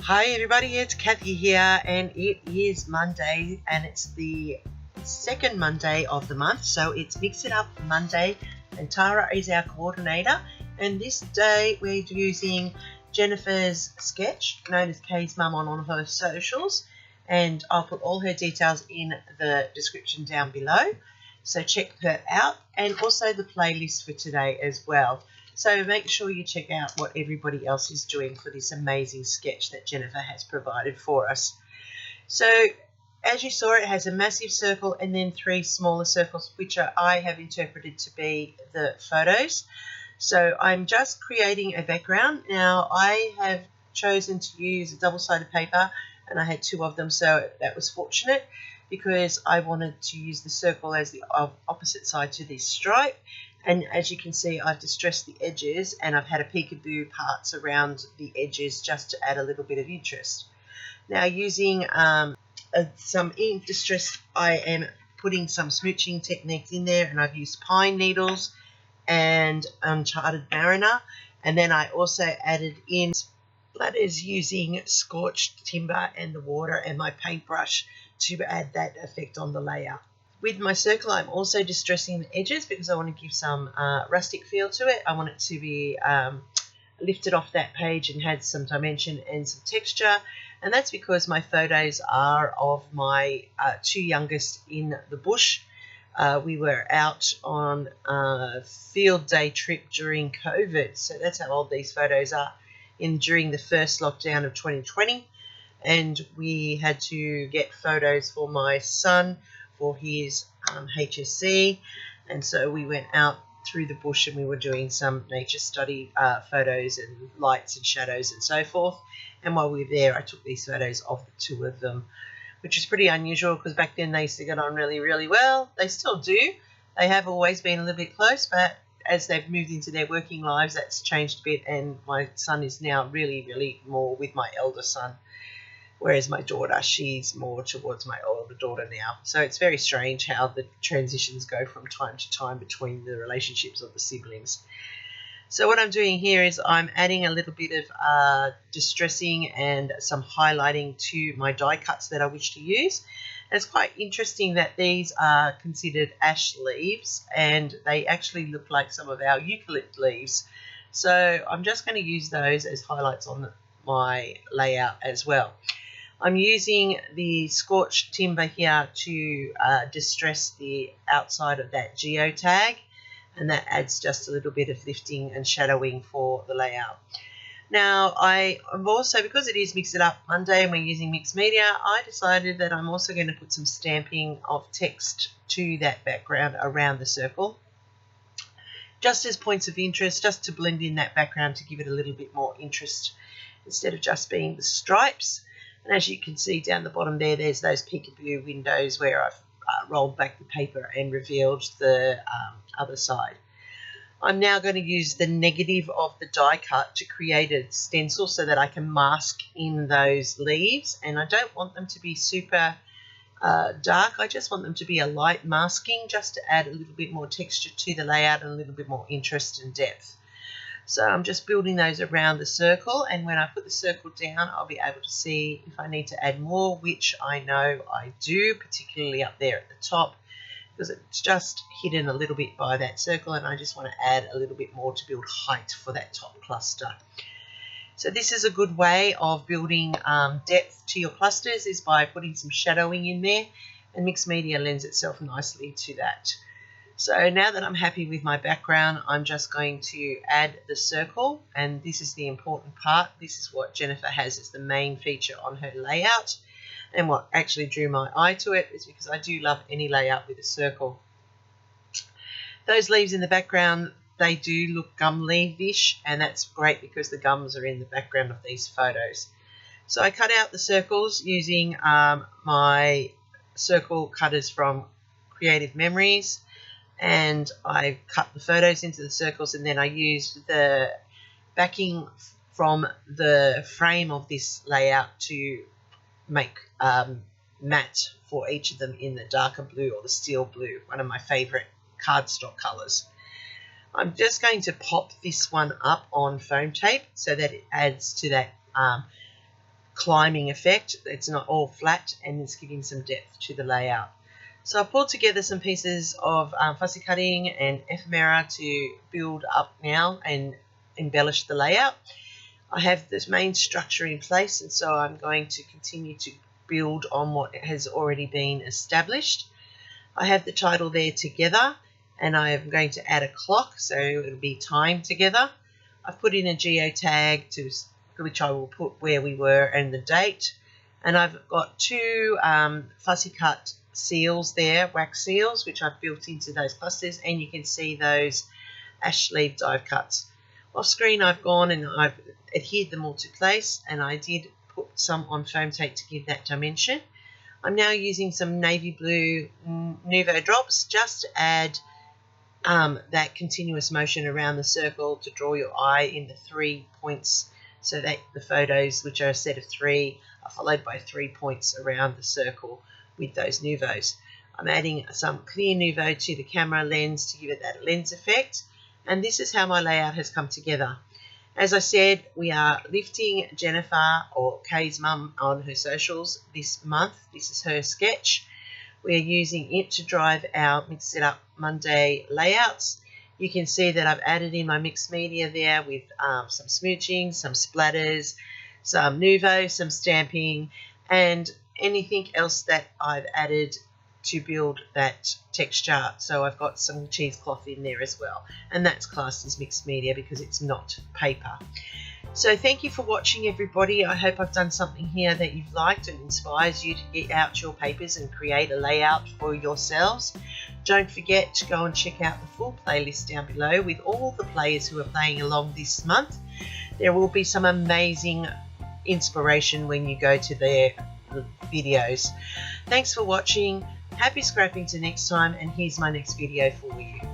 Hi everybody, it's Kathy here, and it is Monday, and it's the second Monday of the month, so it's Mix It Up Monday, and Tara is our coordinator, and this day we're using Jennifer's sketch, known as Kay's Mum, on her socials, and I'll put all her details in the description down below, so check her out, and also the playlist for today as well. So make sure you check out what everybody else is doing for this amazing sketch that Jennifer has provided for us. So as you saw, it has a massive circle and then three smaller circles, which I have interpreted to be the photos. So I'm just creating a background. Now I have chosen to use a double-sided paper, and I had two of them, so that was fortunate because I wanted to use the circle as the opposite side to this stripe. And as you can see, I've distressed the edges, and I've had a peekaboo parts around the edges just to add a little bit of interest. Now using some ink distress, I am putting some smooching techniques in there, and I've used pine needles and uncharted mariner, and then I also added in splatters using scorched timber and the water and my paintbrush to add that effect on the layout. With my circle, I'm also distressing the edges because I want to give some rustic feel to it. I want it to be lifted off that page and had some dimension and some texture. And that's because my photos are of my two youngest in the bush. We were out on a field day trip during COVID. So that's how old these photos are, during the first lockdown of 2020. And we had to get photos for my son for his HSC, and so we went out through the bush and we were doing some nature study photos and lights and shadows and so forth. And while we were there, I took these photos of the two of them, which is pretty unusual because back then they used to get on really, really well. They still do. They have always been a little bit close, but as they've moved into their working lives, that's changed a bit, and my son is now really, really more with my elder son. Whereas my daughter, she's more towards my older daughter now. So it's very strange how the transitions go from time to time between the relationships of the siblings. So what I'm doing here is I'm adding a little bit of distressing and some highlighting to my die cuts that I wish to use. And it's quite interesting that these are considered ash leaves, and they actually look like some of our eucalypt leaves. So I'm just going to use those as highlights on my layout as well. I'm using the scorched timber here to distress the outside of that geotag, and that adds just a little bit of lifting and shadowing for the layout. Now I'm also, because it is Mix It Up Monday and we're using mixed media, I decided that I'm also going to put some stamping of text to that background around the circle, just as points of interest, just to blend in that background to give it a little bit more interest instead of just being the stripes. And as you can see down the bottom there, there's those peekaboo windows where I've rolled back the paper and revealed the other side. I'm now going to use the negative of the die cut to create a stencil so that I can mask in those leaves. And I don't want them to be super dark. I just want them to be a light masking, just to add a little bit more texture to the layout and a little bit more interest and depth. So I'm just building those around the circle, and when I put the circle down, I'll be able to see if I need to add more, which I know I do, particularly up there at the top, because it's just hidden a little bit by that circle, and I just want to add a little bit more to build height for that top cluster. So this is a good way of building depth to your clusters, is by putting some shadowing in there, and mixed media lends itself nicely to that. So now that I'm happy with my background, I'm just going to add the circle, and this is the important part. This is what Jennifer has as the main feature on her layout, and what actually drew my eye to it is because I do love any layout with a circle. Those leaves in the background, they do look gum leaf-ish, and that's great because the gums are in the background of these photos. So I cut out the circles using my circle cutters from Creative Memories, and I cut the photos into the circles, and then I used the backing from the frame of this layout to make matte for each of them in the darker blue or the steel blue, one of my favourite cardstock colours. I'm just going to pop this one up on foam tape so that it adds to that climbing effect. It's not all flat, and it's giving some depth to the layout. So I pulled together some pieces of fussy cutting and ephemera to build up now and embellish the layout. I have this main structure in place, and so I'm going to continue to build on what has already been established. I have the title there, together, and I am going to add a clock, so it'll be time together. I've put in a geotag to which I will put where we were and the date, and I've got two fussy cut seals there, wax seals, which I've built into those clusters, and you can see those ash leaf dive cuts. Off screen I've gone and I've adhered them all to place, and I did put some on foam tape to give that dimension. I'm now using some navy blue Nuvo drops just to add that continuous motion around the circle to draw your eye in the 3 points, so that the photos, which are a set of 3, are followed by 3 points around the circle with those Nuvos. I'm adding some clear Nuvo to the camera lens to give it that lens effect, and this is how my layout has come together. As I said, we are lifting Jennifer, or Kay's mum, on her socials this month. This is her sketch. We're using it to drive our Mix It Up Monday layouts. You can see that I've added in my mixed media there with some smooching, some splatters, some Nuvo, some stamping, and anything else that I've added to build that texture. So I've got some cheesecloth in there as well, and that's classed as mixed media because it's not paper. So thank you for watching, everybody. I hope I've done something here that you've liked and inspires you to get out your papers and create a layout for yourselves. Don't forget to go and check out the full playlist down below with all the players who are playing along this month. There will be some amazing inspiration when you go to their videos. Thanks for watching. Happy scrapping till next time, and here's my next video for you.